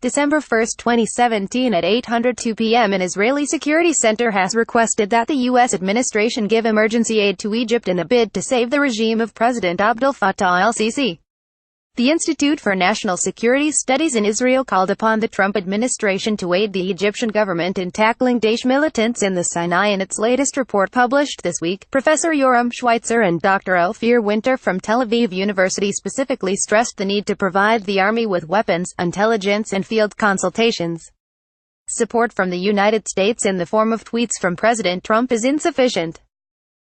December 1, 2017 at 8:02 p.m. an Israeli security center has requested that the U.S. administration give emergency aid to Egypt in a bid to save the regime of President Abdel Fattah AlSisi. The Institute for National Security Studies in Israel called upon the Trump administration to aid the Egyptian government in tackling Daesh militants in the Sinai. In its latest report published this week, Professor Yoram Schweitzer and Dr. Ofir Winter from Tel Aviv University specifically stressed the need to provide the army with weapons, intelligence and field consultations. Support from the United States in the form of tweets from President Trump is insufficient.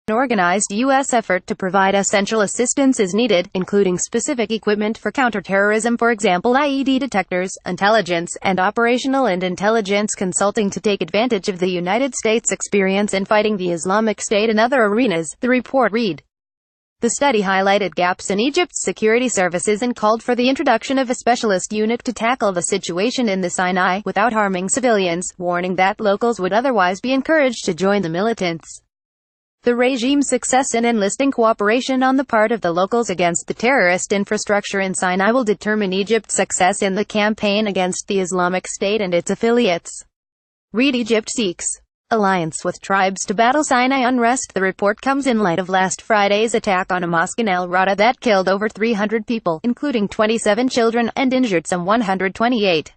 An organized U.S. effort to provide essential assistance is needed, including specific equipment for counterterrorism, for example IED detectors, intelligence and operational and intelligence consulting to take advantage of the United States' experience in fighting the Islamic State in other arenas, the report read. The study highlighted gaps in Egypt's security services and called for the introduction of a specialist unit to tackle the situation in the Sinai, without harming civilians, warning that locals would otherwise be encouraged to join the militants. The regime's success in enlisting cooperation on the part of the locals against the terrorist infrastructure in Sinai will determine Egypt's success in the campaign against the Islamic State and its affiliates. Read Egypt seeks alliance with tribes to battle Sinai unrest. The report comes in light of last Friday's attack on a mosque in El Rada that killed over 300 people, including 27 children, and injured some 128.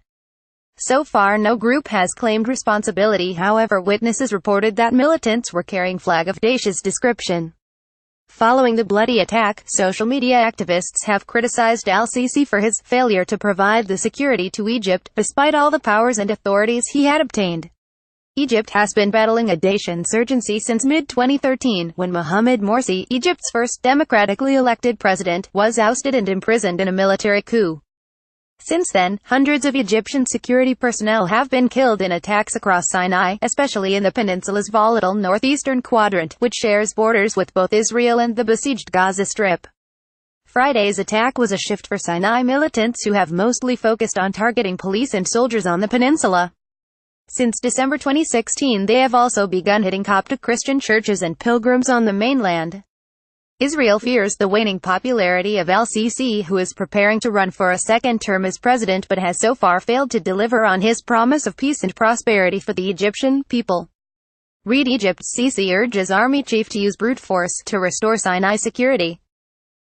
So far no group has claimed responsibility. However, witnesses reported that militants were carrying flag of Daesh's description. Following the bloody attack, social media activists have criticized al-Sisi for his failure to provide the security to Egypt, despite all the powers and authorities he had obtained. Egypt has been battling a Daesh insurgency since mid-2013, when Mohamed Morsi, Egypt's first democratically elected president, was ousted and imprisoned in a military coup. Since then, hundreds of Egyptian security personnel have been killed in attacks across Sinai, especially in the peninsula's volatile northeastern quadrant, which shares borders with both Israel and the besieged Gaza Strip. Friday's attack was a shift for Sinai militants, who have mostly focused on targeting police and soldiers on the peninsula. Since December 2016 they have also begun hitting Coptic Christian churches and pilgrims on the mainland. Israel fears the waning popularity of al-Sisi, who is preparing to run for a second term as president but has so far failed to deliver on his promise of peace and prosperity for the Egyptian people. Read Egypt. Sisi urges army chief to use brute force to restore Sinai security.